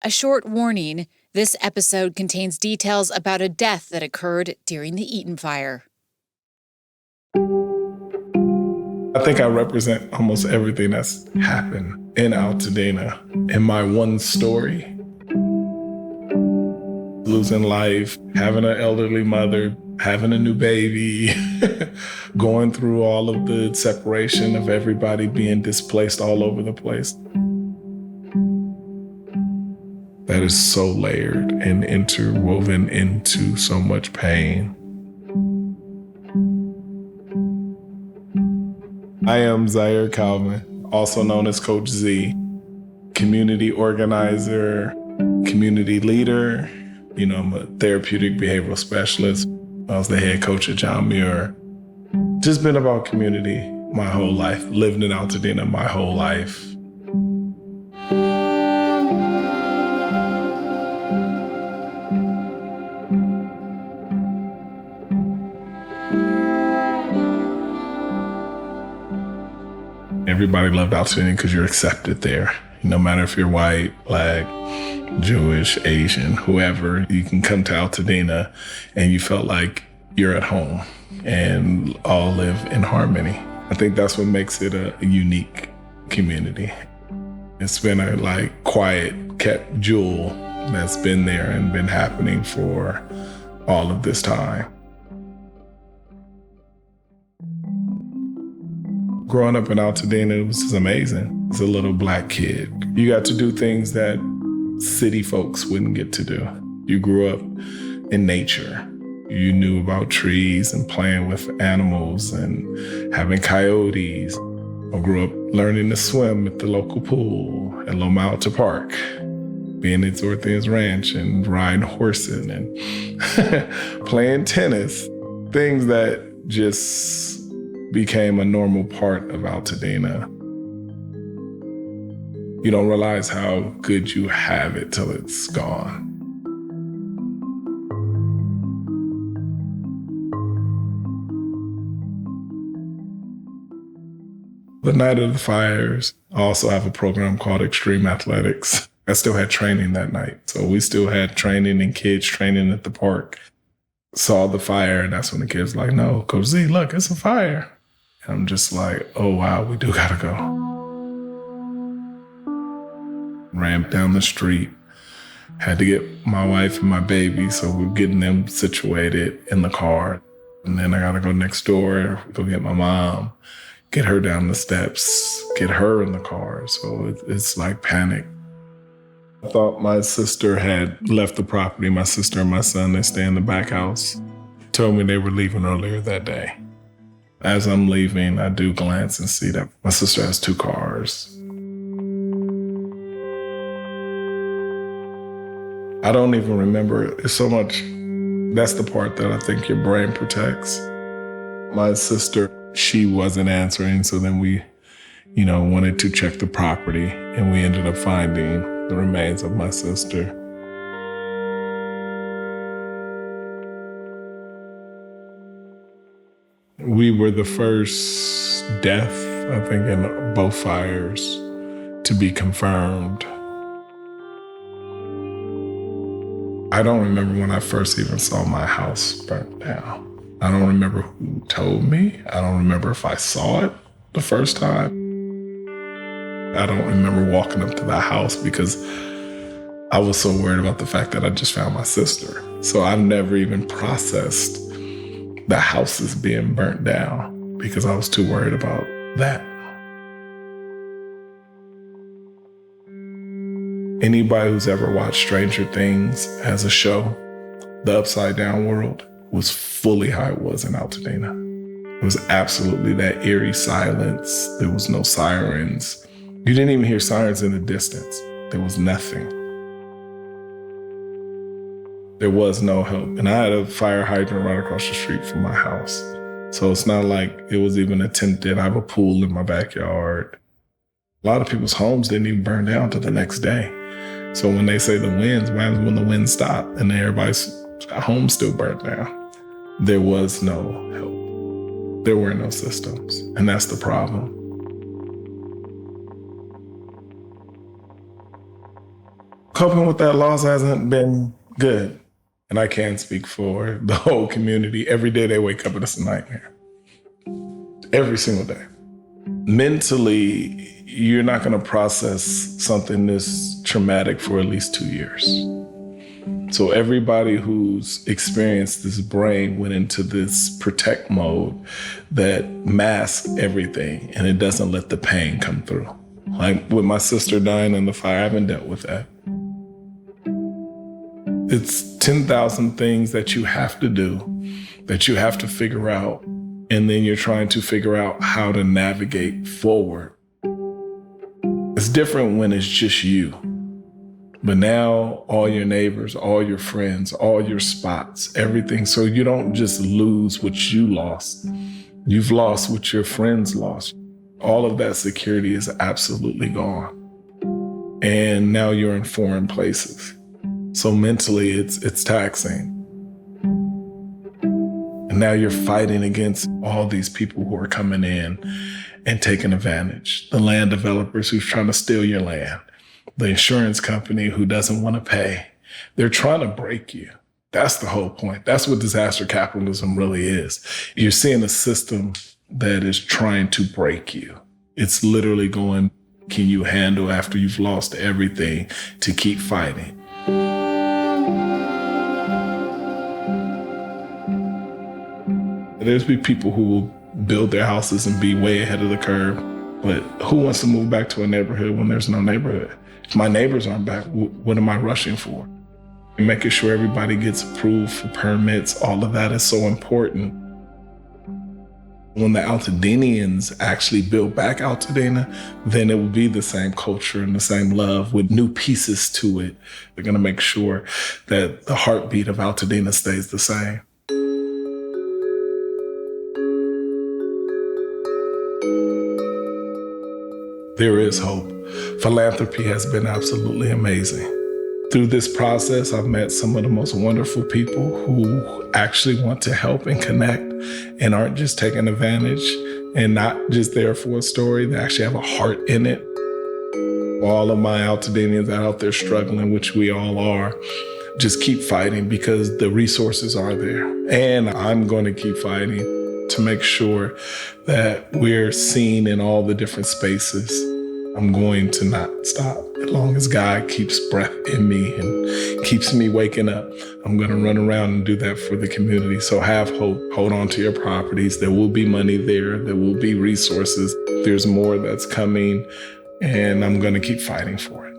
A short warning, this episode contains details about a death that occurred during the Eaton fire. I think I represent almost everything that's happened in Altadena in my one story. Losing life, having an elderly mother, having a new baby, going through all of the separation of everybody being displaced all over the place. That is so layered and interwoven into so much pain. I am Zaire Calvin, also known as Coach Z, community organizer, community leader. I'm a therapeutic behavioral specialist. I was the head coach at John Muir. Just been about community my whole life, lived in Altadena my whole life. Everybody loved Altadena because you're accepted there. No matter if you're white, black, Jewish, Asian, whoever, you can come to Altadena and you felt like you're at home and all live in harmony. I think that's what makes it a unique community. It's been a quiet, kept jewel that's been there and been happening for all of this time. Growing up in Altadena, it was just amazing. As a little black kid, you got to do things that city folks wouldn't get to do. You grew up in nature. You knew about trees and playing with animals and having coyotes. I grew up learning to swim at the local pool at Lomalta Park, being at Dorothy's Ranch and riding horses and playing tennis. Things that just became a normal part of Altadena. You don't realize how good you have it till it's gone. The night of the fires, I also have a program called Extreme Athletics. I still had training that night. So we still had training and kids training at the park. Saw the fire, and that's when the kids were like, no, Coach Z, look, it's a fire. And I'm just like, oh, wow, we do gotta go. Ran down the street, had to get my wife and my baby, so we're getting them situated in the car. And then I gotta go next door, go get my mom, get her down the steps, get her in the car. So it's like panic. I thought my sister had left the property. My sister and my son, they stay in the back house. Told me they were leaving earlier that day. As I'm leaving, I do glance and see that my sister has 2 cars. I don't even remember it. It's so much. That's the part that I think your brain protects. My sister, she wasn't answering, so then we, wanted to check the property, and we ended up finding the remains of my sister. We were the first death, I think, in both fires to be confirmed. I don't remember when I first even saw my house burnt down. I don't remember who told me. I don't remember if I saw it the first time. I don't remember walking up to the house because I was so worried about the fact that I just found my sister. So I've never even processed the house is being burnt down because I was too worried about that. Anybody who's ever watched Stranger Things as a show, the Upside Down world was fully how it was in Altadena. It was absolutely that eerie silence. There was no sirens. You didn't even hear sirens in the distance. There was nothing. There was no help. And I had a fire hydrant right across the street from my house. So it's not like it was even attempted. I have a pool in my backyard. A lot of people's homes didn't even burn down till the next day. So when they say the winds, what happens when the winds stop and everybody's home still burnt down? There was no help. There were no systems. And that's the problem. coping with that loss hasn't been good. And I can't speak for the whole community. Every day they wake up and it's a nightmare. Every single day. Mentally, you're not going to process something this traumatic for at least 2 years. So everybody who's experienced this brain went into this protect mode that masks everything and it doesn't let the pain come through. Like with my sister dying in the fire, I haven't dealt with that. It's 10,000 things that you have to do, that you have to figure out, and then you're trying to figure out how to navigate forward. It's different when it's just you. But now all your neighbors, all your friends, all your spots, everything. So you don't just lose what you lost. You've lost what your friends lost. All of that security is absolutely gone. And now you're in foreign places. So mentally, it's taxing. And now you're fighting against all these people who are coming in and taking advantage. The land developers who's trying to steal your land. The insurance company who doesn't want to pay. They're trying to break you. That's the whole point. That's what disaster capitalism really is. You're seeing a system that is trying to break you. It's literally going, can you handle after you've lost everything to keep fighting? There's be people who will build their houses and be way ahead of the curve. But who wants to move back to a neighborhood when there's no neighborhood? If my neighbors aren't back, what am I rushing for? And making sure everybody gets approved for permits, all of that is so important. When the Altadenians actually build back Altadena, then it will be the same culture and the same love with new pieces to it. They're going to make sure that the heartbeat of Altadena stays the same. There is hope. Philanthropy has been absolutely amazing. Through this process, I've met some of the most wonderful people who actually want to help and connect and aren't just taking advantage and not just there for a story. They actually have a heart in it. All of my Altadenians out there struggling, which we all are, just keep fighting because the resources are there. And I'm going to keep fighting to make sure that we're seen in all the different spaces. I'm going to not stop. As long as God keeps breath in me and keeps me waking up, I'm going to run around and do that for the community. So have hope. Hold on to your properties. There will be money there. There will be resources. There's more that's coming, and I'm going to keep fighting for it.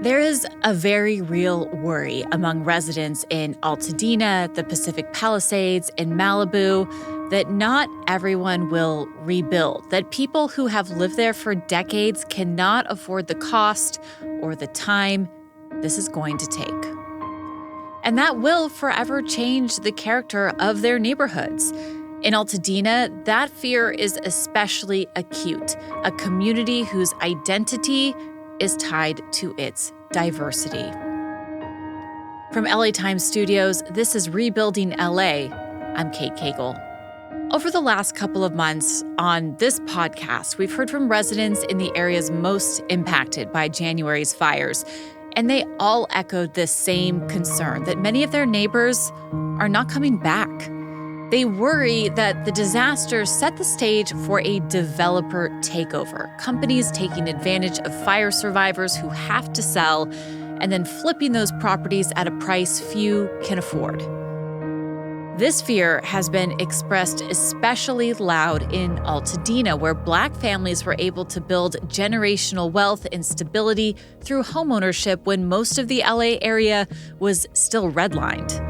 There is a very real worry among residents in Altadena, the Pacific Palisades, and Malibu that not everyone will rebuild, that people who have lived there for decades cannot afford the cost or the time this is going to take. And that will forever change the character of their neighborhoods. In Altadena, that fear is especially acute, a community whose identity is tied to its diversity. From LA Times Studios, this is Rebuilding LA. I'm Kate Cagle. Over the last couple of months on this podcast, we've heard from residents in the areas most impacted by January's fires, and they all echoed this same concern that many of their neighbors are not coming back. They worry that the disaster set the stage for a developer takeover, companies taking advantage of fire survivors who have to sell and then flipping those properties at a price few can afford. This fear has been expressed especially loud in Altadena, where Black families were able to build generational wealth and stability through homeownership when most of the LA area was still redlined.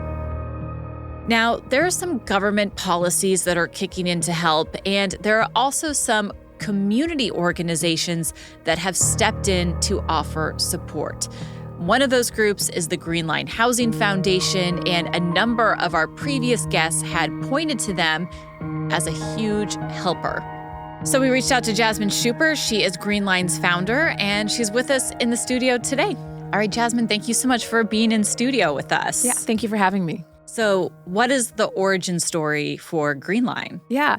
Now, there are some government policies that are kicking in to help, and there are also some community organizations that have stepped in to offer support. One of those groups is the Greenline Housing Foundation, and a number of our previous guests had pointed to them as a huge helper. So we reached out to Jasmine Schuper. She is Greenline's founder, and she's with us in the studio today. All right, Jasmine, thank you so much for being in studio with us. Yeah, thank you for having me. So what is the origin story for Greenline? Yeah,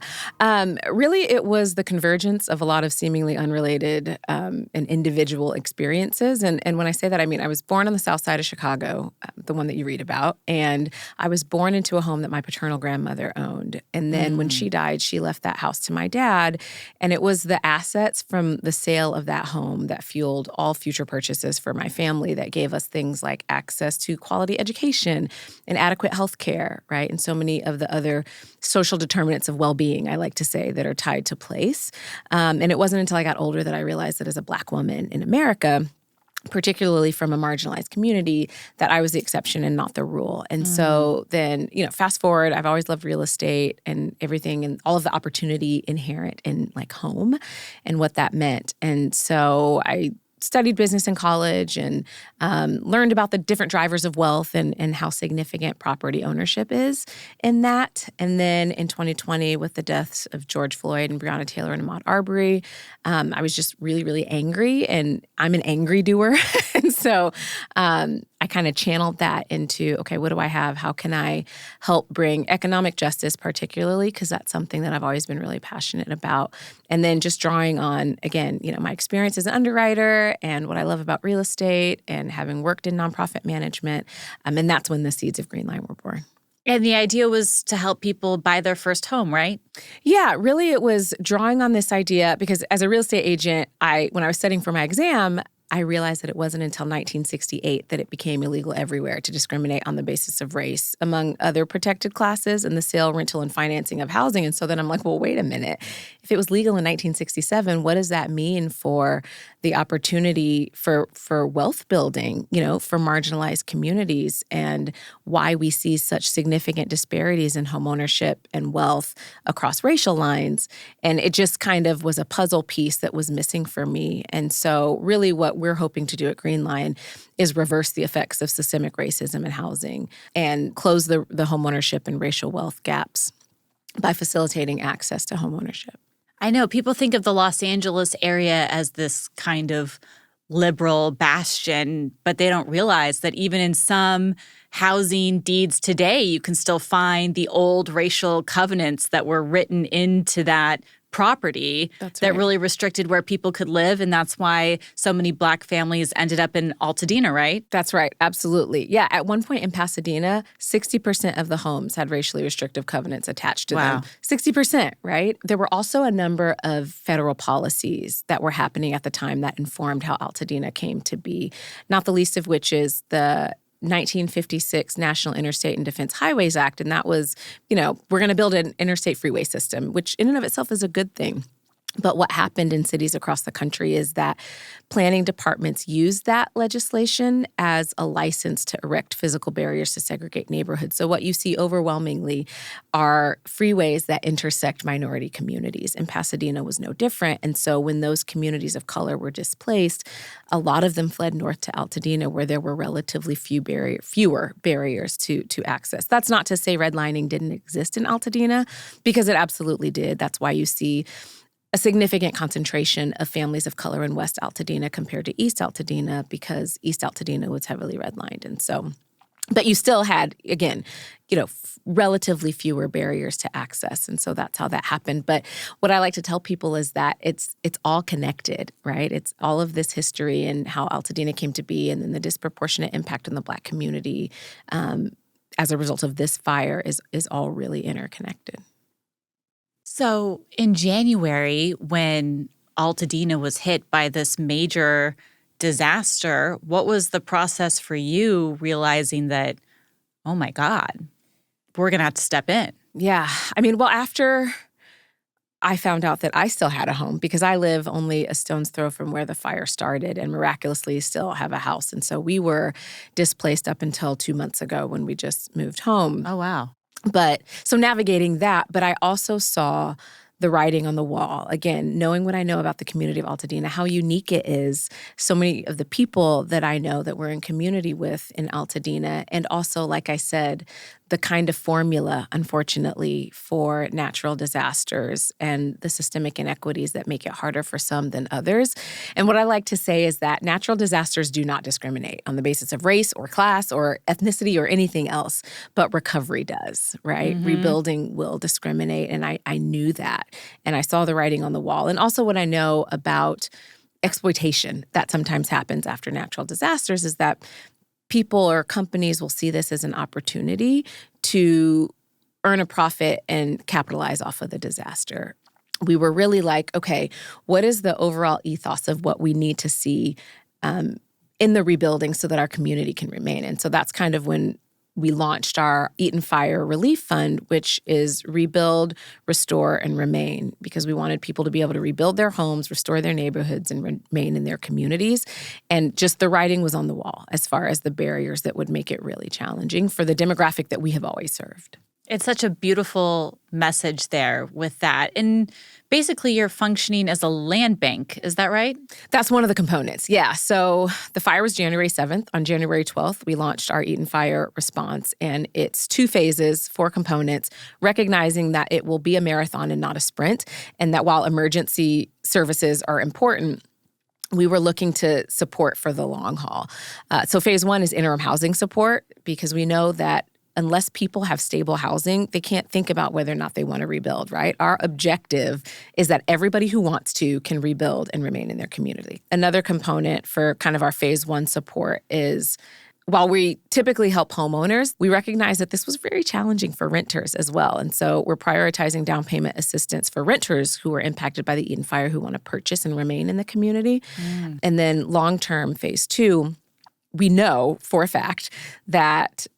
really it was the convergence of a lot of seemingly unrelated and individual experiences. And when I say that, I mean I was born on the south side of Chicago, the one that you read about, and I was born into a home that my paternal grandmother owned. And then when she died, she left that house to my dad. And it was the assets from the sale of that home that fueled all future purchases for my family that gave us things like access to quality education and adequate health care, right? And so many of the other social determinants of well-being, I like to say, that are tied to place. And it wasn't until I got older that I realized that as a Black woman in America, particularly from a marginalized community, that I was the exception and not the rule. And so then, fast forward, I've always loved real estate and everything and all of the opportunity inherent in like home and what that meant. And so I studied business in college and learned about the different drivers of wealth and how significant property ownership is in that. And then in 2020, with the deaths of George Floyd and Breonna Taylor and Ahmaud Arbery, I was just really, really angry. And I'm an angry doer. And so I kind of channeled that into, okay, what do I have? How can I help bring economic justice particularly? Because that's something that I've always been really passionate about. And then just drawing on, again, my experience as an underwriter and what I love about real estate and having worked in nonprofit management. And that's when the seeds of Greenline were born. And the idea was to help people buy their first home, right? Yeah, really it was drawing on this idea because as a real estate agent, when I was studying for my exam, I realized that it wasn't until 1968 that it became illegal everywhere to discriminate on the basis of race, among other protected classes in the sale, rental, and financing of housing. And so then I'm like, well, wait a minute. If it was legal in 1967, what does that mean for the opportunity for wealth building, for marginalized communities, and why we see such significant disparities in homeownership and wealth across racial lines? And it just kind of was a puzzle piece that was missing for me. And so really what we're hoping to do at Greenline is reverse the effects of systemic racism in housing and close the homeownership and racial wealth gaps by facilitating access to homeownership. I know people think of the Los Angeles area as this kind of liberal bastion, but they don't realize that even in some housing deeds today, you can still find the old racial covenants that were written into that property that really restricted where people could live. And that's why so many Black families ended up in Altadena, right? That's right. Absolutely. Yeah. At one point in Pasadena, 60% of the homes had racially restrictive covenants attached to them. 60%, right? There were also a number of federal policies that were happening at the time that informed how Altadena came to be, not the least of which is the 1956 National Interstate and Defense Highways Act. And that was, we're going to build an interstate freeway system, which in and of itself is a good thing. But what happened in cities across the country is that planning departments used that legislation as a license to erect physical barriers to segregate neighborhoods. So what you see overwhelmingly are freeways that intersect minority communities. And Pasadena was no different. And so when those communities of color were displaced, a lot of them fled north to Altadena, where there were relatively fewer barriers to access. That's not to say redlining didn't exist in Altadena, because it absolutely did. That's why you see a significant concentration of families of color in West Altadena compared to East Altadena, because East Altadena was heavily redlined. And so, but you still had, again, relatively fewer barriers to access. And so that's how that happened. But what I like to tell people is that it's all connected, right? It's all of this history and how Altadena came to be, and then the disproportionate impact on the Black community as a result of this fire is all really interconnected. So in January, when Altadena was hit by this major disaster, what was the process for you realizing that, oh my God, we're going to have to step in? Yeah. I mean, well, after I found out that I still had a home, because I live only a stone's throw from where the fire started and miraculously still have a house. And so we were displaced up until 2 months ago when we just moved home. Oh, wow. But so navigating that, but I also saw the writing on the wall. Again, knowing what I know about the community of Altadena, how unique it is. So many of the people that I know that we're in community with in Altadena, and also, like I said, the kind of formula, unfortunately, for natural disasters and the systemic inequities that make it harder for some than others. And what I like to say is that natural disasters do not discriminate on the basis of race or class or ethnicity or anything else, but recovery does, right? Mm-hmm. Rebuilding will discriminate, and I knew that. And I saw the writing on the wall. And also what I know about exploitation that sometimes happens after natural disasters is that people or companies will see this as an opportunity to earn a profit and capitalize off of the disaster. We were really like, okay, what is the overall ethos of what we need to see in the rebuilding so that our community can remain? And so that's kind of when we launched our Eaton Fire Relief Fund, which is rebuild, restore, and remain, because we wanted people to be able to rebuild their homes, restore their neighborhoods, and remain in their communities. And just the writing was on the wall as far as the barriers that would make it really challenging for the demographic that we have always served. It's such a beautiful message there with that. And basically, you're functioning as a land bank. Is that right? That's one of the components. Yeah. So the fire was January 7th. On January 12th, we launched our Eaton Fire response. And it's 2 phases, 4 components, recognizing that it will be a marathon and not a sprint. And that while emergency services are important, we were looking to support for the long haul. So phase 1 is interim housing support, because we know that unless people have stable housing, they can't think about whether or not they want to rebuild, right? Our objective is that everybody who wants to can rebuild and remain in their community. Another component for kind of our phase 1 support is, while we typically help homeowners, we recognize that this was very challenging for renters as well. And so we're prioritizing down payment assistance for renters who are impacted by the Eaton Fire who want to purchase and remain in the community. And then long-term phase 2, we know for a fact that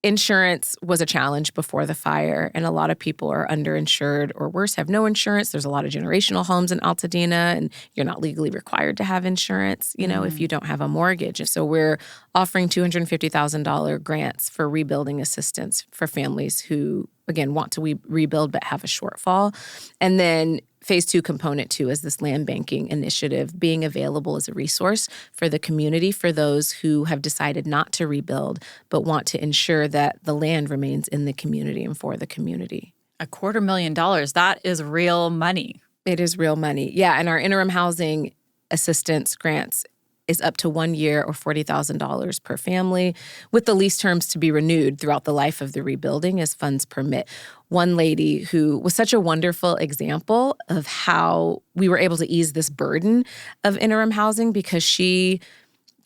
insurance was a challenge before the fire, and a lot of people are underinsured or worse, have no insurance. There's a lot of generational homes in Altadena, and you're not legally required to have insurance, if you don't have a mortgage. And so we're offering $250,000 grants for rebuilding assistance for families who, again, want to rebuild but have a shortfall. And then phase 2, component 2, is this land banking initiative being available as a resource for the community for those who have decided not to rebuild but want to ensure that the land remains in the community and for the community. $250,000, that is real money. It is real money. Yeah, and our interim housing assistance grants is up to 1 year or $40,000 per family, with the lease terms to be renewed throughout the life of the rebuilding as funds permit. One lady who was such a wonderful example of how we were able to ease this burden of interim housing, because she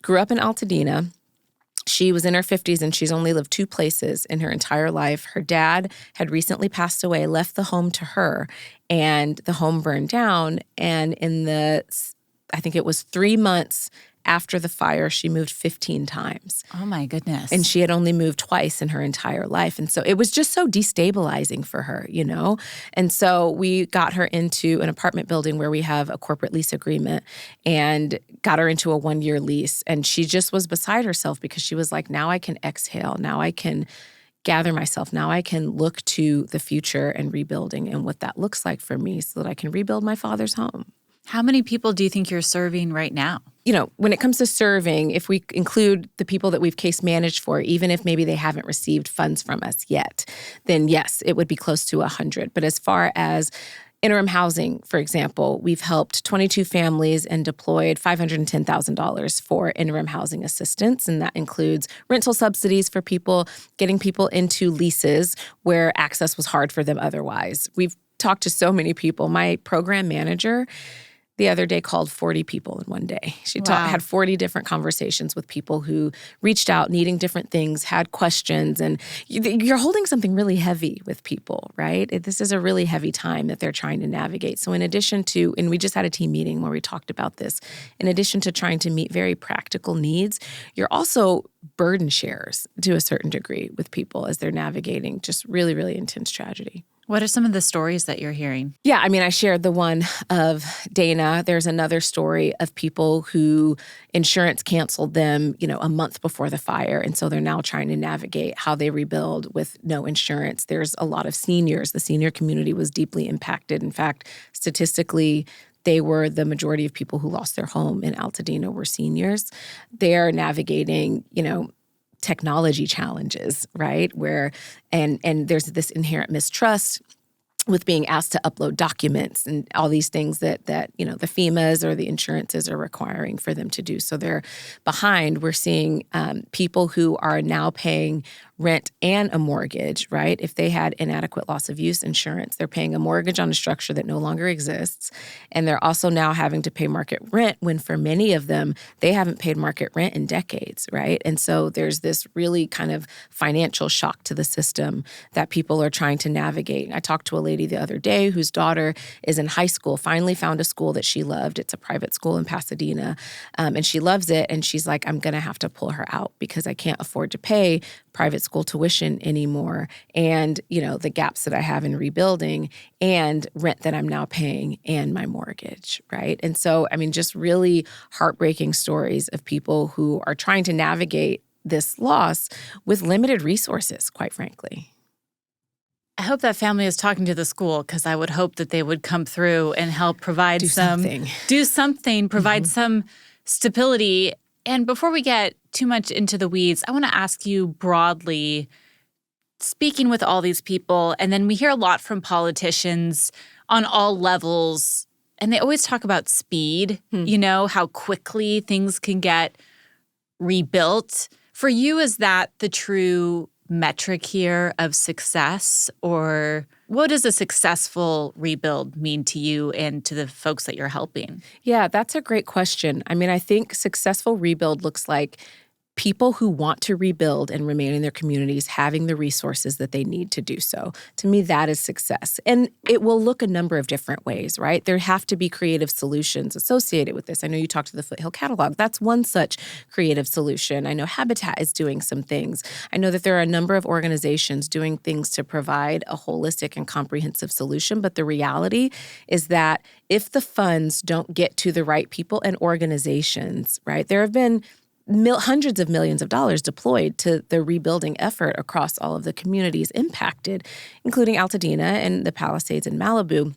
grew up in Altadena. She was in her 50s and she's only lived 2 places in her entire life. Her dad had recently passed away, left the home to her, and the home burned down. And I think it was 3 months after the fire, she moved 15 times. Oh, my goodness. And she had only moved twice in her entire life. And so it was just so destabilizing for her, And so we got her into an apartment building where we have a corporate lease agreement and got her into a 1-year lease. And she just was beside herself, because she was like, now I can exhale. Now I can gather myself. Now I can look to the future and rebuilding and what that looks like for me so that I can rebuild my father's home. How many people do you think you're serving right now? When it comes to serving, if we include the people that we've case managed for, even if maybe they haven't received funds from us yet, then yes, it would be close to 100. But as far as interim housing, for example, we've helped 22 families and deployed $510,000 for interim housing assistance. And that includes rental subsidies for people, getting people into leases where access was hard for them otherwise. We've talked to so many people. My program manager the other day called 40 people in one day. She had 40 different conversations with people who reached out needing different things, had questions, and you're holding something really heavy with people, right? This is a really heavy time that they're trying to navigate. So in addition to, and we just had a team meeting where we talked about this, in addition to trying to meet very practical needs, you're also burden sharers to a certain degree with people as they're navigating just really, really intense tragedy. What are some of the stories that you're hearing? Yeah, I mean, I shared the one of Dana. There's another story of people who insurance canceled them, a month before the fire. And so they're now trying to navigate how they rebuild with no insurance. There's a lot of seniors. The senior community was deeply impacted. In fact, statistically, they were the majority of people who lost their home in Altadena were seniors. They're navigating, technology challenges, right? And there's this inherent mistrust with being asked to upload documents and all these things that the FEMAs or the insurances are requiring for them to do. So they're behind. We're seeing people who are now paying rent and a mortgage, right? If they had inadequate loss of use insurance, they're paying a mortgage on a structure that no longer exists. And they're also now having to pay market rent when for many of them, they haven't paid market rent in decades, right? And so there's this really kind of financial shock to the system that people are trying to navigate. I talked to a lady the other day whose daughter is in high school, finally found a school that she loved. It's a private school in Pasadena, and she loves it. And she's like, I'm going to have to pull her out because I can't afford to pay private school tuition anymore, and the gaps that I have in rebuilding and rent that I'm now paying and my mortgage, right? And so, I mean, just really heartbreaking stories of people who are trying to navigate this loss with limited resources, quite frankly. I hope that family is talking to the school, because I would hope that they would come through and help provide provide some stability. And before we get too much into the weeds, I want to ask you broadly, speaking with all these people, and then we hear a lot from politicians on all levels, and they always talk about speed, how quickly things can get rebuilt. For you, is that the true metric here of success? Or what does a successful rebuild mean to you and to the folks that you're helping? Yeah, that's a great question. I mean, I think successful rebuild looks like people who want to rebuild and remain in their communities having the resources that they need to do so. To me, that is success. And it will look a number of different ways, right? There have to be creative solutions associated with this. I know you talked to the Foothill Catalog. That's one such creative solution. I know Habitat is doing some things. I know that there are a number of organizations doing things to provide a holistic and comprehensive solution. But the reality is that if the funds don't get to the right people and organizations, right, there have been hundreds of millions of dollars deployed to the rebuilding effort across all of the communities impacted, including Altadena and the Palisades in Malibu.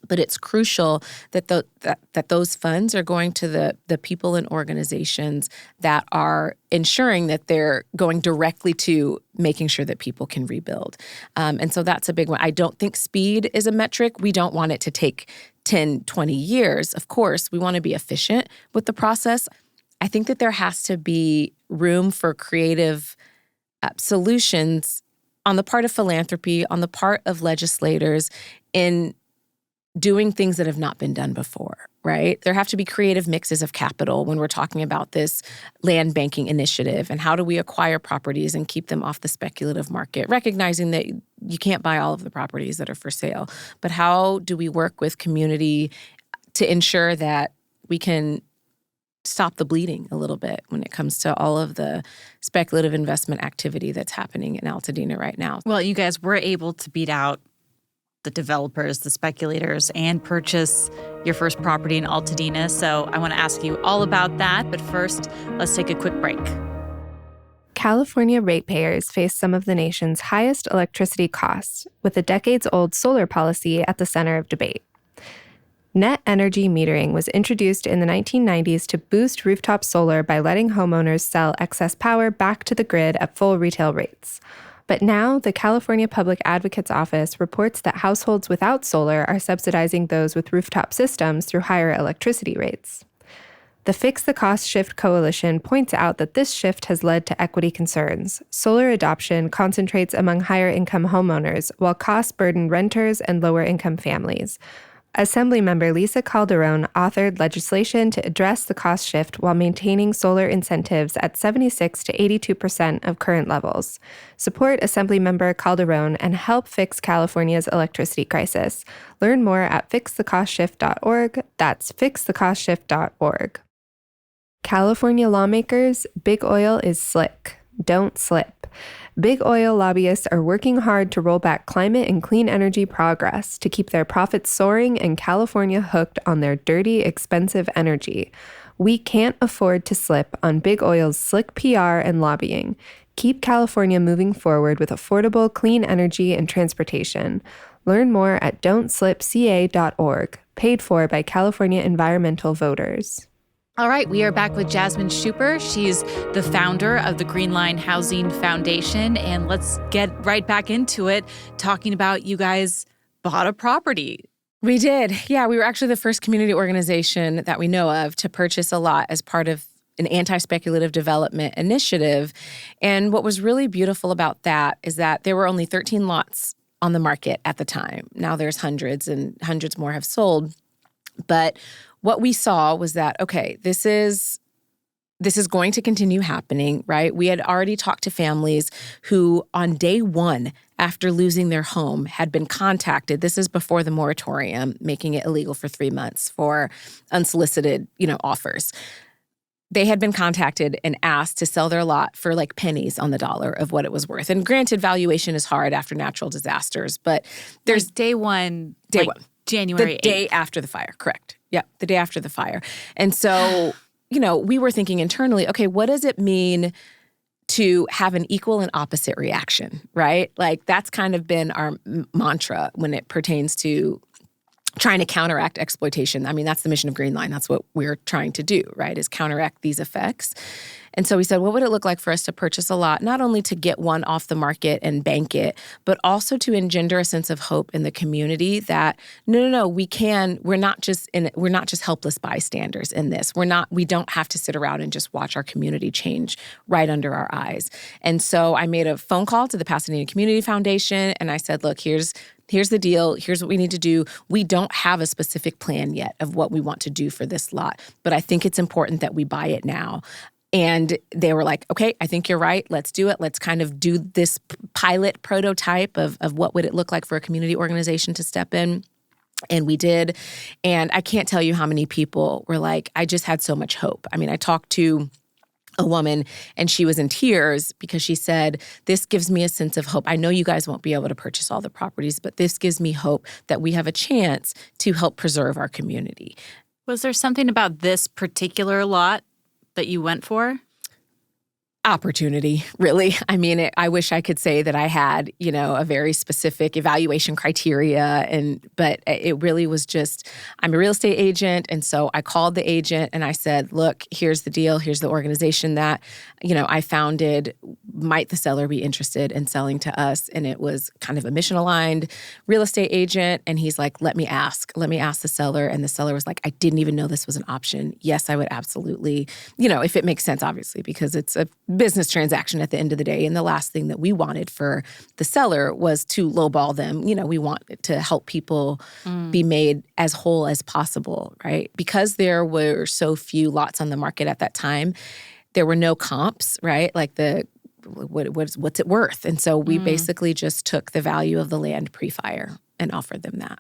But it's crucial that that those funds are going to the people and organizations that are ensuring that they're going directly to making sure that people can rebuild. And so that's a big one. I don't think speed is a metric. We don't want it to take 10, 20 years. Of course, we want to be efficient with the process. I think that there has to be room for creative solutions on the part of philanthropy, on the part of legislators in doing things that have not been done before, right? There have to be creative mixes of capital when we're talking about this land banking initiative and how do we acquire properties and keep them off the speculative market, recognizing that you can't buy all of the properties that are for sale. But how do we work with community to ensure that we can stop the bleeding a little bit when it comes to all of the speculative investment activity that's happening in Altadena right now? Well, you guys were able to beat out the developers, the speculators, and purchase your first property in Altadena. So I want to ask you all about that. But first, let's take a quick break. California ratepayers face some of the nation's highest electricity costs, with a decades-old solar policy at the center of debate. Net energy metering was introduced in the 1990s to boost rooftop solar by letting homeowners sell excess power back to the grid at full retail rates. But now, the California Public Advocate's Office reports that households without solar are subsidizing those with rooftop systems through higher electricity rates. The Fix the Cost Shift Coalition points out that this shift has led to equity concerns. Solar adoption concentrates among higher-income homeowners, while costs burden renters and lower-income families. Assemblymember Lisa Calderon authored legislation to address the cost shift while maintaining solar incentives at 76 to 82% of current levels. Support Assemblymember Calderon and help fix California's electricity crisis. Learn more at fixthecostshift.org. That's fixthecostshift.org. California lawmakers, big oil is slick. Don't slip. Big oil lobbyists are working hard to roll back climate and clean energy progress to keep their profits soaring and California hooked on their dirty, expensive energy. We can't afford to slip on big oil's slick PR and lobbying. Keep California moving forward with affordable, clean energy and transportation. Learn more at don'tslipca.org, paid for by California environmental voters. All right, we are back with Jasmine Schuper. She's the founder of the Greenline Housing Foundation. And let's get right back into it, talking about you guys bought a property. We did. Yeah, we were actually the first community organization that we know of to purchase a lot as part of an anti-speculative development initiative. And what was really beautiful about that is that there were only 13 lots on the market at the time. Now there's hundreds, and hundreds more have sold. But what we saw was that, okay, this is going to continue happening, right? We had already talked to families who on day one after losing their home had been contacted. This is before the moratorium, making it illegal for 3 months for unsolicited, offers. They had been contacted and asked to sell their lot for like pennies on the dollar of what it was worth. And granted, valuation is hard after natural disasters, but there's day one. January 8th. The day after the fire, correct. Yeah, the day after the fire. And so, we were thinking internally, okay, what does it mean to have an equal and opposite reaction, right? Like that's kind of been our mantra when it pertains to trying to counteract exploitation. I mean, that's the mission of Greenline. That's what we're trying to do, right, is counteract these effects. And so we said, what would it look like for us to purchase a lot, not only to get one off the market and bank it, but also to engender a sense of hope in the community that no, we can. We're not just helpless bystanders in this. We don't have to sit around and just watch our community change right under our eyes. And so I made a phone call to the Pasadena Community Foundation, and I said, look, here's the deal. Here's what we need to do. We don't have a specific plan yet of what we want to do for this lot, but I think it's important that we buy it now. And they were like, okay, I think you're right. Let's do it. Let's kind of do this pilot prototype of what would it look like for a community organization to step in. And we did. And I can't tell you how many people were like, I just had so much hope. I mean, I talked to a woman and she was in tears because she said, this gives me a sense of hope. I know you guys won't be able to purchase all the properties, but this gives me hope that we have a chance to help preserve our community. Was there something about this particular lot that you went for? Opportunity, really. I mean, I wish I could say that I had, a very specific evaluation criteria, but it really was just, I'm a real estate agent, and so I called the agent and I said, look, here's the deal, here's the organization that, I founded. Might the seller be interested in selling to us? And it was kind of a mission-aligned real estate agent, and he's like, let me ask the seller. And the seller was like, I didn't even know this was an option. Yes, I would absolutely, if it makes sense, obviously, because it's a business transaction at the end of the day. And the last thing that we wanted for the seller was to lowball them. We want to help people be made as whole as possible, right? Because there were so few lots on the market at that time, there were no comps, right? Like what's it worth? And so we basically just took the value of the land pre-fire and offered them that.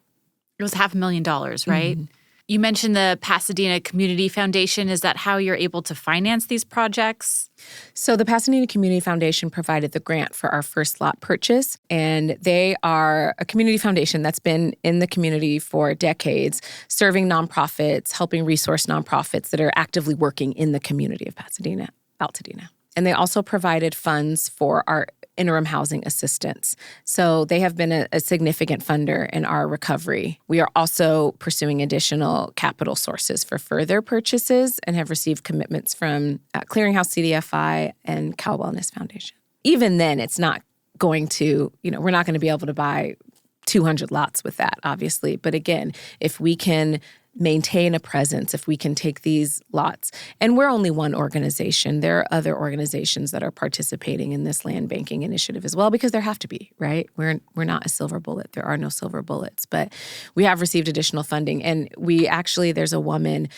It was $500,000, right? Mm-hmm. You mentioned the Pasadena Community Foundation. Is that how you're able to finance these projects? So the Pasadena Community Foundation provided the grant for our first lot purchase, and they are a community foundation that's been in the community for decades, serving nonprofits, helping resource nonprofits that are actively working in the community of Pasadena, Altadena. And they also provided funds for our interim housing assistance. So they have been a significant funder in our recovery. We are also pursuing additional capital sources for further purchases and have received commitments from Clearinghouse CDFI and Cal Wellness Foundation. Even then, it's not going to, we're not going to be able to buy 200 lots with that, obviously. But again, if we can maintain a presence, if we can take these lots. And we're only one organization. There are other organizations that are participating in this land banking initiative as well, because there have to be, right? We're not a silver bullet. There are no silver bullets. But we have received additional funding. And there's a woman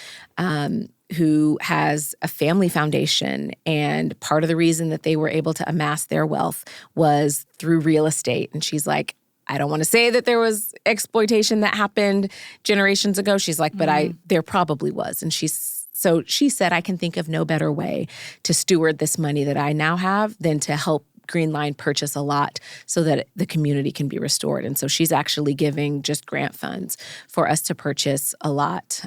who has a family foundation. And part of the reason that they were able to amass their wealth was through real estate. And she's like, I don't want to say that there was exploitation that happened generations ago. She's like, but there probably was. And she said, I can think of no better way to steward this money that I now have than to help Greenline purchase a lot so that the community can be restored. And so she's actually giving just grant funds for us to purchase a lot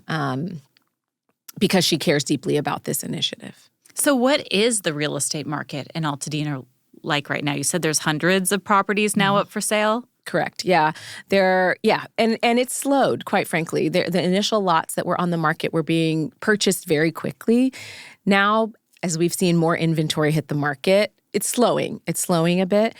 because she cares deeply about this initiative. So what is the real estate market in Altadena like right now? You said there's hundreds of properties now up for sale? Correct. Yeah. And it's slowed, quite frankly. The initial lots that were on the market were being purchased very quickly. Now, as we've seen more inventory hit the market, it's slowing. It's slowing a bit.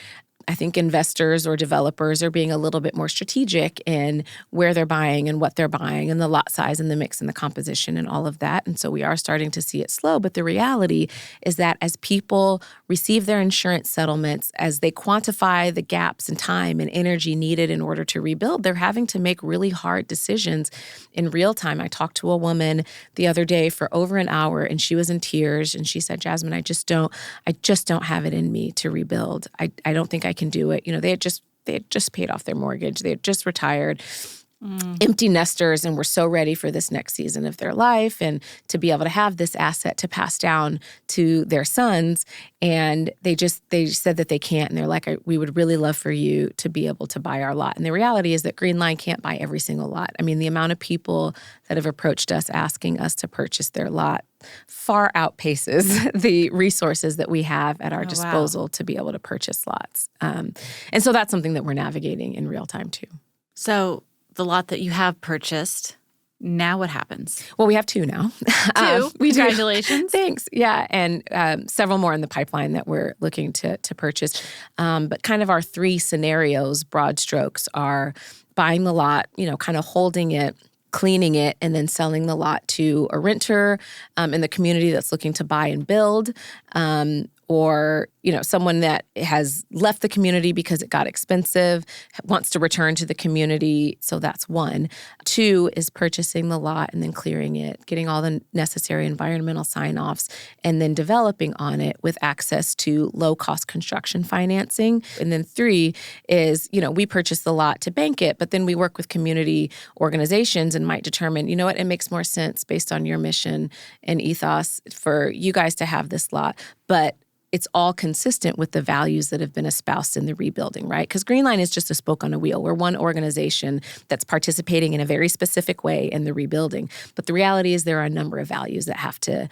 I think investors or developers are being a little bit more strategic in where they're buying and what they're buying and the lot size and the mix and the composition and all of that. And so we are starting to see it slow. But the reality is that as people receive their insurance settlements, as they quantify the gaps in time and energy needed in order to rebuild, they're having to make really hard decisions in real time. I talked to a woman the other day for over an hour, and she was in tears. And she said, Jasmine, I just don't have it in me to rebuild. I don't think I can do it. They had just paid off their mortgage. They had just retired, empty nesters, and were so ready for this next season of their life and to be able to have this asset to pass down to their sons. And they said that they can't. And they're like, we would really love for you to be able to buy our lot. And the reality is that Greenline can't buy every single lot. I mean, the amount of people that have approached us asking us to purchase their lot far outpaces the resources that we have at our disposal to be able to purchase lots. And so that's something that we're navigating in real time too. So the lot that you have purchased, now what happens? Well, we have two now. Congratulations. Thanks. Yeah. And several more in the pipeline that we're looking to purchase. But kind of our three scenarios, broad strokes, are buying the lot, kind of holding it, cleaning it, and then selling the lot to a renter in the community that's looking to buy and build, or someone that has left the community because it got expensive, wants to return to the community. So that's one. Two is purchasing the lot and then clearing it, getting all the necessary environmental sign-offs, and then developing on it with access to low-cost construction financing. And then three is, we purchase the lot to bank it, but then we work with community organizations and might determine, it makes more sense based on your mission and ethos for you guys to have this lot. But it's all consistent with the values that have been espoused in the rebuilding, right? Because Greenline is just a spoke on a wheel. We're one organization that's participating in a very specific way in the rebuilding. But the reality is there are a number of values that have to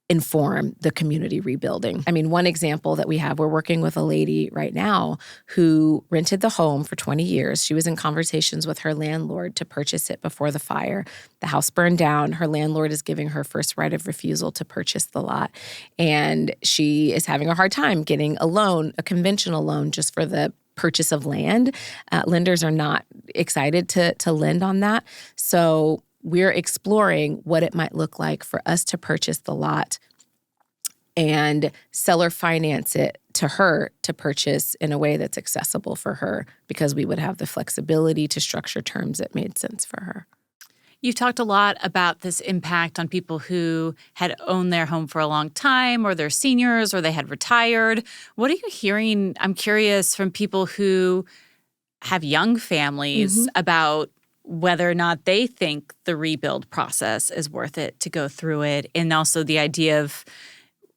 inform the community rebuilding. I mean, one example that we have, we're working with a lady right now who rented the home for 20 years. She was in conversations with her landlord to purchase it before the fire. The house burned down. Her landlord is giving her first right of refusal to purchase the lot. And she is having a hard time getting a loan, a conventional loan, just for the purchase of land. Lenders are not excited to lend on that. So we're exploring what it might look like for us to purchase the lot and seller finance it to her to purchase in a way that's accessible for her, because we would have the flexibility to structure terms that made sense for her. You've talked a lot about this impact on people who had owned their home for a long time, or they're seniors, or they had retired. What are you hearing, I'm curious, from people who have young families about whether or not they think the rebuild process is worth it to go through it, and also the idea of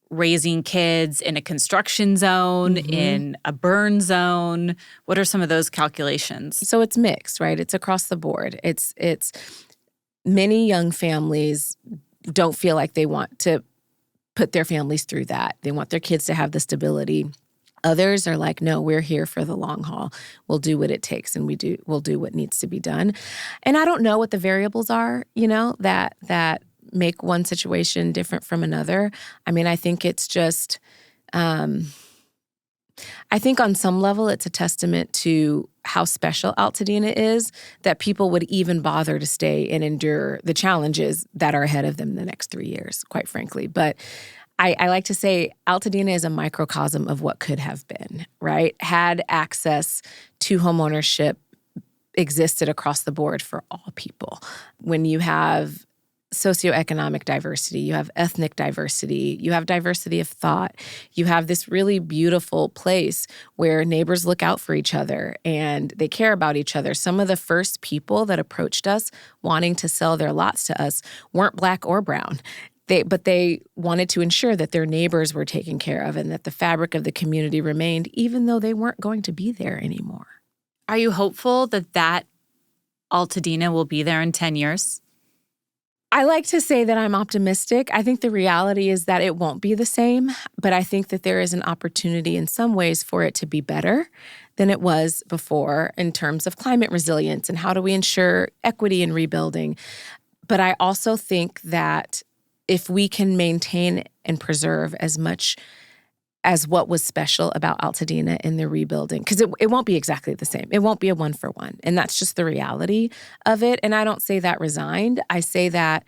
raising kids in a construction zone, in a burn zone? What are some of those calculations? So it's mixed, right? It's across the board. It's many young families don't feel like they want to put their families through that. They want their kids to have the stability. Others are like, no, we're here for the long haul. We'll do what it takes, and we'll do what needs to be done. And I don't know what the variables are, that make one situation different from another. I mean, I think it's just, I think on some level it's a testament to how special Altadena is that people would even bother to stay and endure the challenges that are ahead of them in the next 3 years, quite frankly. But I like to say Altadena is a microcosm of what could have been, right? Had access to homeownership existed across the board for all people. When you have socioeconomic diversity, you have ethnic diversity, you have diversity of thought, you have this really beautiful place where neighbors look out for each other and they care about each other. Some of the first people that approached us wanting to sell their lots to us weren't Black or brown. But they wanted to ensure that their neighbors were taken care of and that the fabric of the community remained, even though they weren't going to be there anymore. Are you hopeful that Altadena will be there in 10 years? I like to say that I'm optimistic. I think the reality is that it won't be the same, but I think that there is an opportunity in some ways for it to be better than it was before in terms of climate resilience and how do we ensure equity in rebuilding. But I also think that if we can maintain and preserve as much as what was special about Altadena in the rebuilding, because it won't be exactly the same. It won't be a 1-for-1. And that's just the reality of it. And I don't say that resigned. I say that,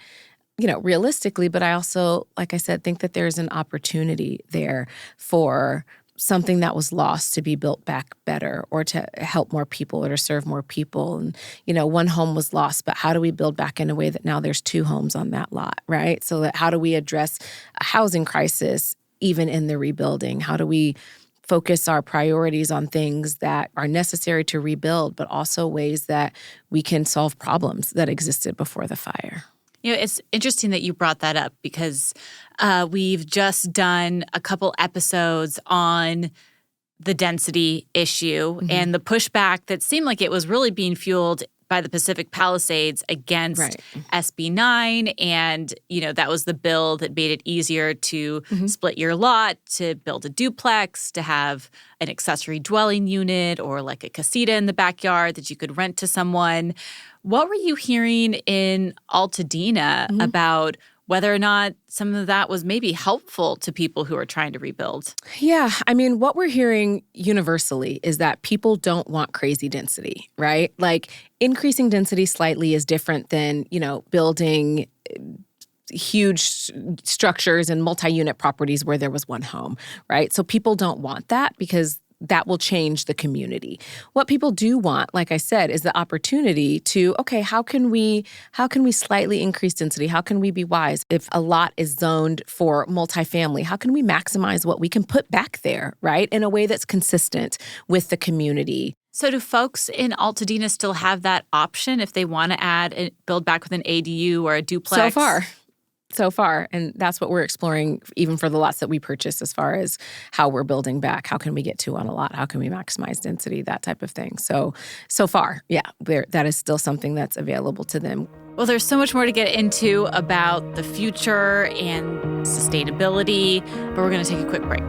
realistically, but I also, like I said, think that there's an opportunity there for something that was lost to be built back better or to help more people or to serve more people. And, one home was lost, but how do we build back in a way that now there's 2 homes on that lot, right? So that how do we address a housing crisis even in the rebuilding? How do we focus our priorities on things that are necessary to rebuild, but also ways that we can solve problems that existed before the fire? It's interesting that you brought that up because we've just done a couple episodes on the density issue and the pushback that seemed like it was really being fueled by the Pacific Palisades against SB 9. And, that was the bill that made it easier to split your lot, to build a duplex, to have an accessory dwelling unit or like a casita in the backyard that you could rent to someone. What were you hearing in Altadena about whether or not some of that was maybe helpful to people who are trying to rebuild? Yeah. What we're hearing universally is that people don't want crazy density, right? Like increasing density slightly is different than, building huge structures and multi-unit properties where there was one home, right? So people don't want that because that will change the community. What people do want, like I said, is the opportunity to, okay, how can we slightly increase density? How can we be wise? If a lot is zoned for multifamily, how can we maximize what we can put back there, right? In a way that's consistent with the community. So do folks in Altadena still have that option if they want to build back with an ADU or a duplex? So far. And that's what we're exploring even for the lots that we purchase as far as how we're building back. How can we get 2 on a lot? How can we maximize density? That type of thing. So far, yeah, that is still something that's available to them. Well, there's so much more to get into about the future and sustainability, but we're going to take a quick break.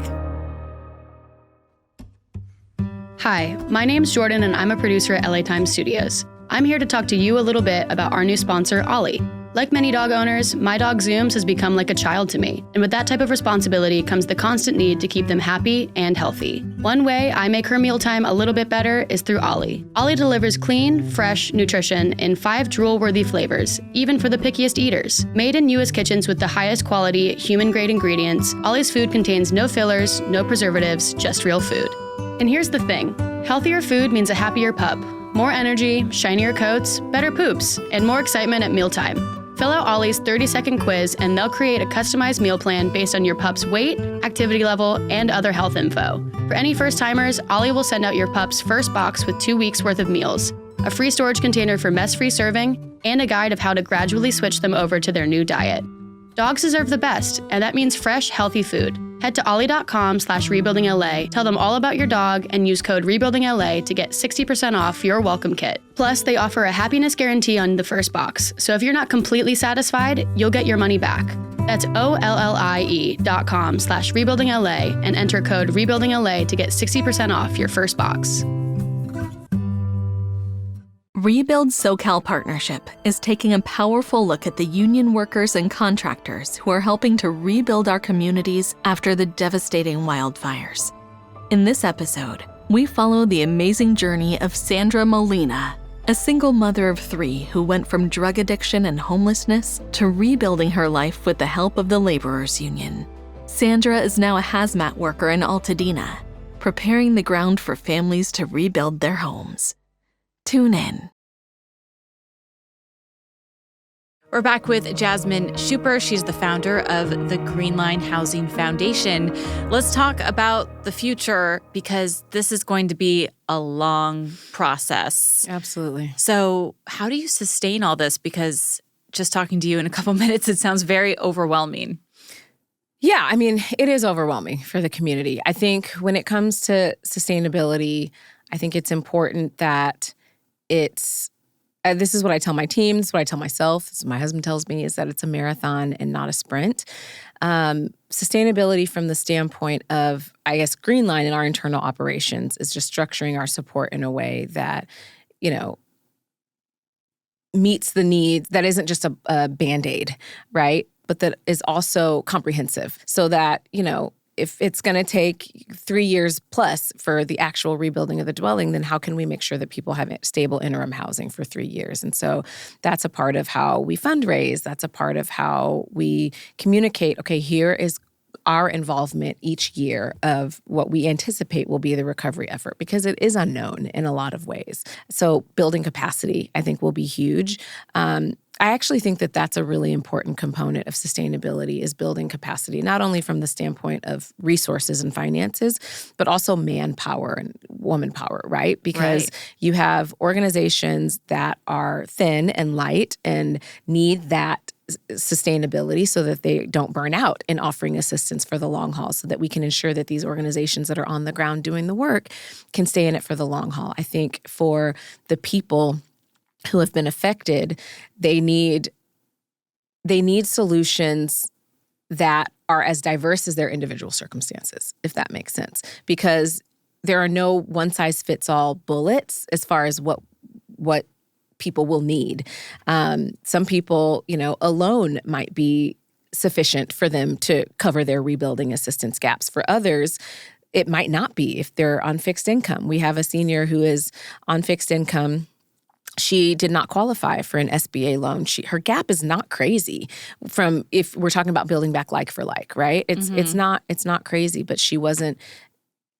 Hi, my name's Jordan and I'm a producer at LA Times Studios. I'm here to talk to you a little bit about our new sponsor, Ollie. Like many dog owners, my dog Zooms has become like a child to me. And with that type of responsibility comes the constant need to keep them happy and healthy. One way I make her mealtime a little bit better is through Ollie. Ollie delivers clean, fresh nutrition in 5 drool-worthy flavors, even for the pickiest eaters. Made in U.S. kitchens with the highest quality, human-grade ingredients, Ollie's food contains no fillers, no preservatives, just real food. And here's the thing. Healthier food means a happier pup. More energy, shinier coats, better poops, and more excitement at mealtime. Fill out Ollie's 30-second quiz and they'll create a customized meal plan based on your pup's weight, activity level, and other health info. For any first-timers, Ollie will send out your pup's first box with 2 weeks worth of meals, a free storage container for mess-free serving, and a guide of how to gradually switch them over to their new diet. Dogs deserve the best, and that means fresh, healthy food. Head to ollie.com/rebuildingla, tell them all about your dog, and use code RebuildingLA to get 60% off your welcome kit. Plus, they offer a happiness guarantee on the first box, so if you're not completely satisfied, you'll get your money back. That's OLLIE.com/rebuildingLA and enter code RebuildingLA to get 60% off your first box. Rebuild SoCal Partnership is taking a powerful look at the union workers and contractors who are helping to rebuild our communities after the devastating wildfires. In this episode, we follow the amazing journey of Sandra Molina, a single mother of 3 who went from drug addiction and homelessness to rebuilding her life with the help of the Laborers Union. Sandra is now a hazmat worker in Altadena, preparing the ground for families to rebuild their homes. Tune in. We're back with Jasmine Schuper. She's the founder of the Greenline Housing Foundation. Let's talk about the future because this is going to be a long process. Absolutely. So how do you sustain all this? Because just talking to you in a couple minutes, it sounds very overwhelming. Yeah, I mean, it is overwhelming for the community. I think when it comes to sustainability, I think it's important that it's this is what I tell my team, this is what I tell myself, this is what my husband tells me, is that it's a marathon and not a sprint. Sustainability from the standpoint of, I guess, Greenline in our internal operations is just structuring our support in a way that, meets the needs, that isn't just a Band-Aid, right? But that is also comprehensive so that, if it's going to take 3 years plus for the actual rebuilding of the dwelling, then how can we make sure that people have stable interim housing for 3 years? And so that's a part of how we fundraise. That's a part of how we communicate, okay, here is our involvement each year of what we anticipate will be the recovery effort, because it is unknown in a lot of ways. So building capacity, I think, will be huge. I actually think that that's a really important component of sustainability, is building capacity, not only from the standpoint of resources and finances, but also manpower and woman power, right? Because you have organizations that are thin and light and need that sustainability so that they don't burn out in offering assistance for the long haul, so that we can ensure that these organizations that are on the ground doing the work can stay in it for the long haul. I think for the people who have been affected, they need solutions that are as diverse as their individual circumstances, if that makes sense. Because there are no one-size-fits-all bullets as far as what people will need. Some people, alone might be sufficient for them to cover their rebuilding assistance gaps. For others, it might not be if they're on fixed income. We have a senior who is on fixed income. She did not qualify for an SBA loan. Her gap is not crazy from, if we're talking about building back like for like, right? It's not crazy, but she wasn't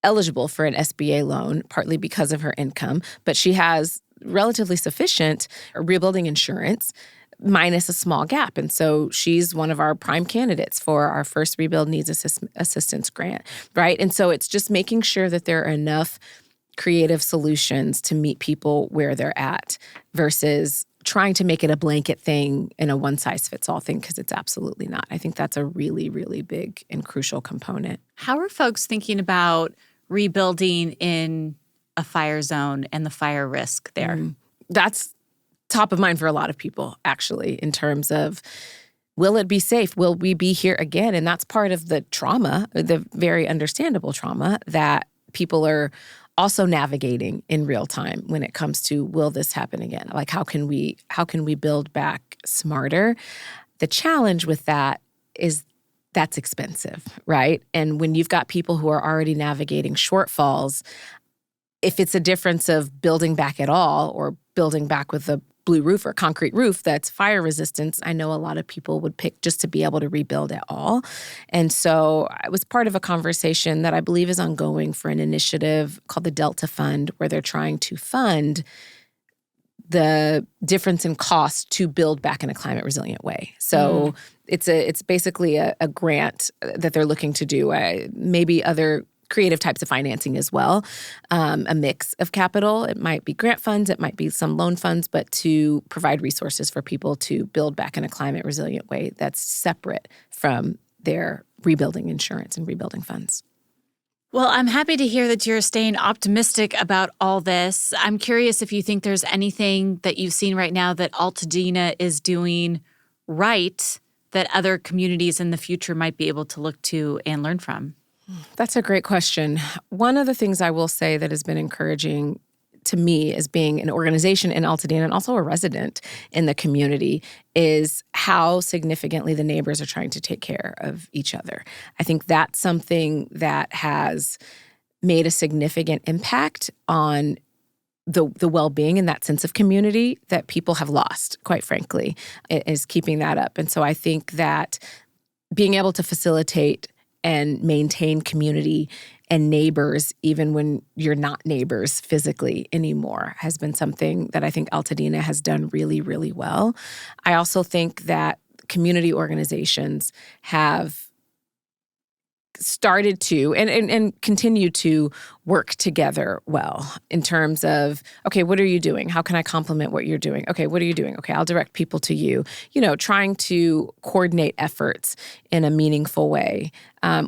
eligible for an SBA loan, partly because of her income, but she has relatively sufficient rebuilding insurance minus a small gap. And so she's one of our prime candidates for our first Rebuild Needs Assistance grant, right? And so it's just making sure that there are enough creative solutions to meet people where they're at versus trying to make it a blanket thing and a one-size-fits-all thing, because it's absolutely not. I think that's a really, really big and crucial component. How are folks thinking about rebuilding in a fire zone and the fire risk there? That's top of mind for a lot of people, actually, in terms of, will it be safe? Will we be here again? And that's part of the trauma, the very understandable trauma that people are also navigating in real time when it comes to, will this happen again? Like, how can we build back smarter? The challenge with that is that's expensive, right? And when you've got people who are already navigating shortfalls, if it's a difference of building back at all or building back with a blue roof or concrete roof that's fire resistant, I know a lot of people would pick just to be able to rebuild at all. And so I was part of a conversation that I believe is ongoing for an initiative called the Delta Fund, where they're trying to fund the difference in cost to build back in a climate resilient way. So it's basically a grant that they're looking to do, maybe other creative types of financing as well, a mix of capital. It might be grant funds, it might be some loan funds, but to provide resources for people to build back in a climate resilient way that's separate from their rebuilding insurance and rebuilding funds. Well, I'm happy to hear that you're staying optimistic about all this. I'm curious if you think there's anything that you've seen right now that Altadena is doing right that other communities in the future might be able to look to and learn from. That's a great question. One of the things I will say that has been encouraging to me as being an organization in Altadena and also a resident in the community is how significantly the neighbors are trying to take care of each other. I think that's something that has made a significant impact on the well-being and that sense of community that people have lost, quite frankly, is keeping that up. And so I think that being able to facilitate and maintain community and neighbors, even when you're not neighbors physically anymore, has been something that I think Altadena has done really, really well. I also think that community organizations have started to and continue to work together well in terms of, okay, what are you doing? How can I complement what you're doing? Okay, what are you doing? Okay, I'll direct people to you. Trying to coordinate efforts in a meaningful way,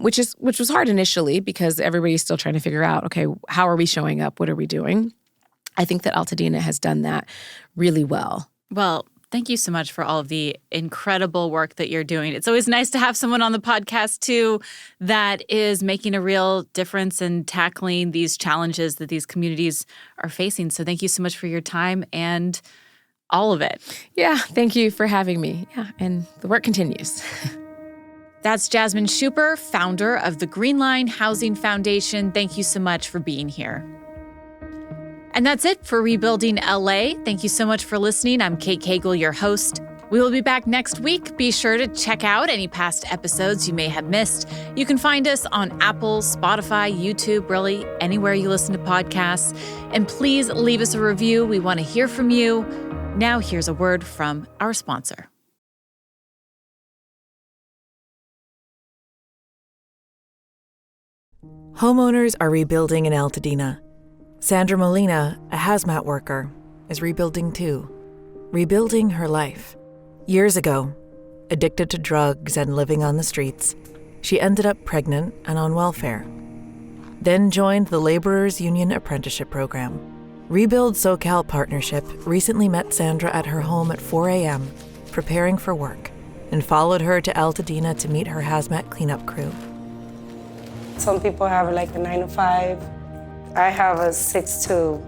which was hard initially because everybody's still trying to figure out, okay, how are we showing up? What are we doing? I think that Altadena has done that really well. Well, thank you so much for all of the incredible work that you're doing. It's always nice to have someone on the podcast, too, that is making a real difference in tackling these challenges that these communities are facing. So thank you so much for your time and all of it. Yeah, thank you for having me. Yeah, and the work continues. That's Jasmine Schuper, founder of the Greenline Housing Foundation. Thank you so much for being here. And that's it for Rebuilding LA. Thank you so much for listening. I'm Kate Cagle, your host. We will be back next week. Be sure to check out any past episodes you may have missed. You can find us on Apple, Spotify, YouTube, really anywhere you listen to podcasts. And please leave us a review. We want to hear from you. Now here's a word from our sponsor. Homeowners are rebuilding in Altadena. Sandra Molina, a hazmat worker, is rebuilding too. Rebuilding her life. Years ago, addicted to drugs and living on the streets, she ended up pregnant and on welfare. Then joined the Laborers Union Apprenticeship Program. Rebuild SoCal Partnership recently met Sandra at her home at 4 a.m., preparing for work, and followed her to Altadena to meet her hazmat cleanup crew. Some people have like a 9 to 5. I have a 6 to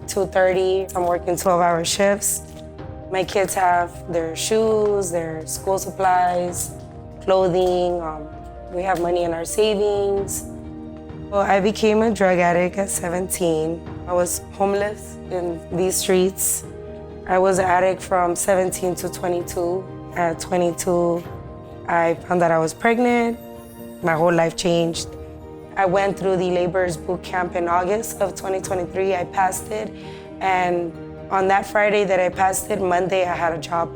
2:30. I'm working 12-hour shifts. My kids have their shoes, their school supplies, clothing. We have money in our savings. Well, I became a drug addict at 17. I was homeless in these streets. I was an addict from 17 to 22. At 22, I found that I was pregnant. My whole life changed. I went through the laborers boot camp in August of 2023. I passed it, and on that Friday that I passed it, Monday I had a job.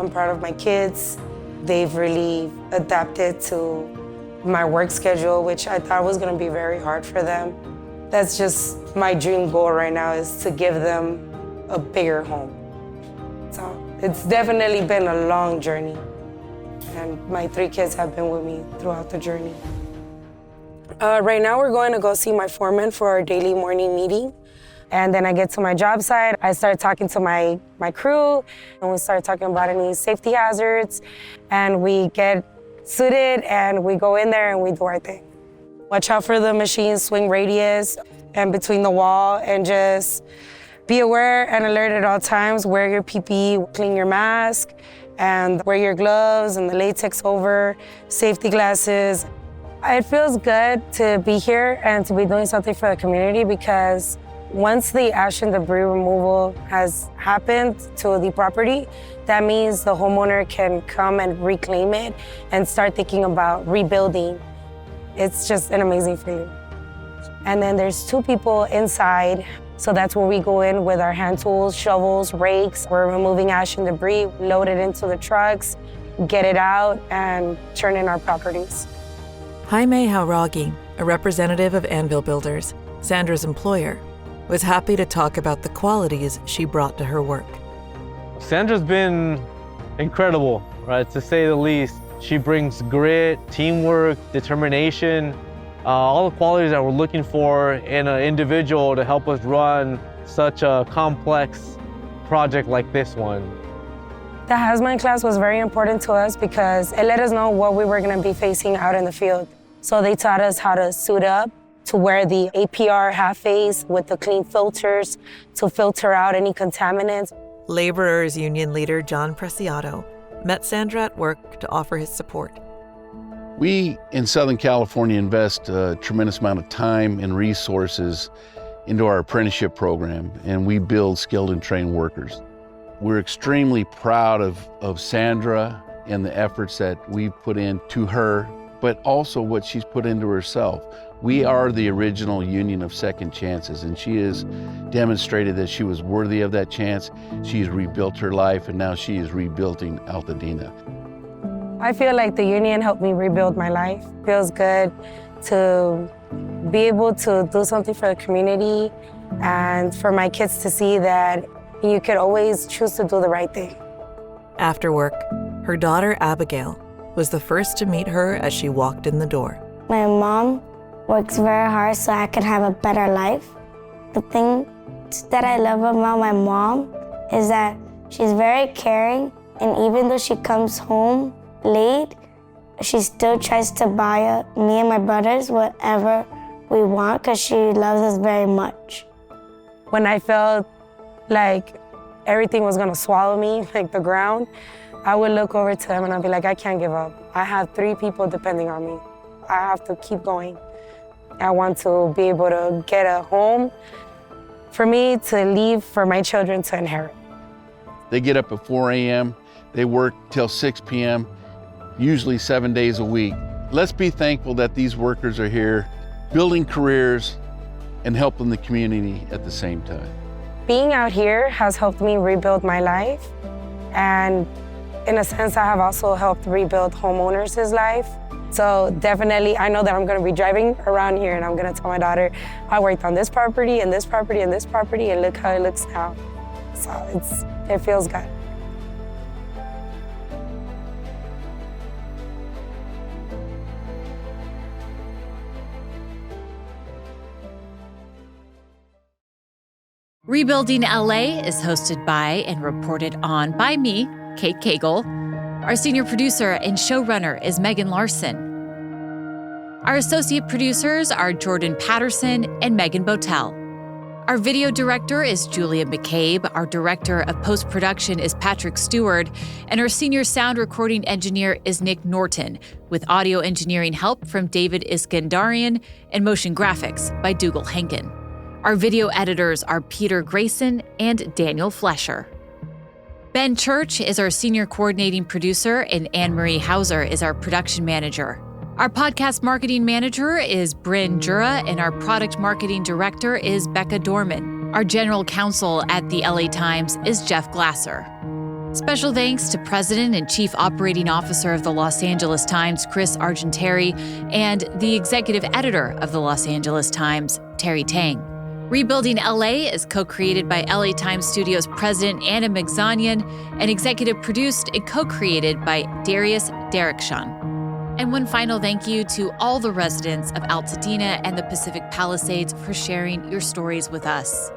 I'm proud of my kids. They've really adapted to my work schedule, which I thought was gonna be very hard for them. That's just my dream goal right now, is to give them a bigger home. So it's definitely been a long journey, and my 3 kids have been with me throughout the journey. Right now we're going to go see my foreman for our daily morning meeting. And then I get to my job site, I start talking to my crew, and we start talking about any safety hazards, and we get suited and we go in there and we do our thing. Watch out for the machine's swing radius and between the wall, and just be aware and alert at all times. Wear your PPE, clean your mask, and wear your gloves and the latex over, safety glasses. It feels good to be here and to be doing something for the community, because once the ash and debris removal has happened to the property, that means the homeowner can come and reclaim it and start thinking about rebuilding. It's just an amazing feeling. And then there's 2 people inside, so that's where we go in with our hand tools, shovels, rakes. We're removing ash and debris, load it into the trucks, get it out, and turn in our properties. Jaime Hauragi, a representative of Anvil Builders, Sandra's employer, was happy to talk about the qualities she brought to her work. Sandra's been incredible, right, to say the least. She brings grit, teamwork, determination, all the qualities that we're looking for in an individual to help us run such a complex project like this one. The hazmat class was very important to us because it let us know what we were going to be facing out in the field. So they taught us how to suit up, to wear the APR half face with the clean filters to filter out any contaminants. Laborers Union leader John Preciado met Sandra at work to offer his support. We in Southern California invest a tremendous amount of time and resources into our apprenticeship program, and we build skilled and trained workers. We're extremely proud of Sandra and the efforts that we've put into her, but also what she's put into herself. We are the original union of second chances, and she has demonstrated that she was worthy of that chance. She's rebuilt her life, and now she is rebuilding Altadena. I feel like the union helped me rebuild my life. Feels good to be able to do something for the community and for my kids to see that you could always choose to do the right thing. After work, her daughter Abigail was the first to meet her as she walked in the door. My mom works very hard so I can have a better life. The thing that I love about my mom is that she's very caring, and even though she comes home late, she still tries to buy me and my brothers whatever we want because she loves us very much. When I felt like everything was gonna swallow me, like the ground, I would look over to them and I'd be like, I can't give up. I have 3 people depending on me. I have to keep going. I want to be able to get a home for me to leave for my children to inherit. They get up at 4 a.m., they work till 6 p.m., usually 7 days a week. Let's be thankful that these workers are here, building careers and helping the community at the same time. Being out here has helped me rebuild my life, and in a sense, I have also helped rebuild homeowners' life. So definitely, I know that I'm gonna be driving around here and I'm gonna tell my daughter, I worked on this property and this property and this property, and look how it looks now. So it feels good. Rebuilding LA is hosted by and reported on by me, Kate Cagle. Our senior producer and showrunner is Megan Larson. Our associate producers are Jordan Patterson and Megan Botel. Our video director is Julia McCabe. Our director of post-production is Patrick Stewart. And our senior sound recording engineer is Nick Norton, with audio engineering help from David Iskandarian and motion graphics by Dougal Henkin. Our video editors are Peter Grayson and Daniel Flesher. Ben Church is our senior coordinating producer, and Anne-Marie Hauser is our production manager. Our podcast marketing manager is Bryn Jura, and our product marketing director is Becca Dorman. Our general counsel at the LA Times is Jeff Glasser. Special thanks to President and Chief Operating Officer of the Los Angeles Times, Chris Argenteri, and the executive editor of the Los Angeles Times, Terry Tang. Rebuilding LA is co-created by LA Times Studios president Anna Migzanian and executive produced and co-created by Darius Derrickson. And one final thank you to all the residents of Altadena and the Pacific Palisades for sharing your stories with us.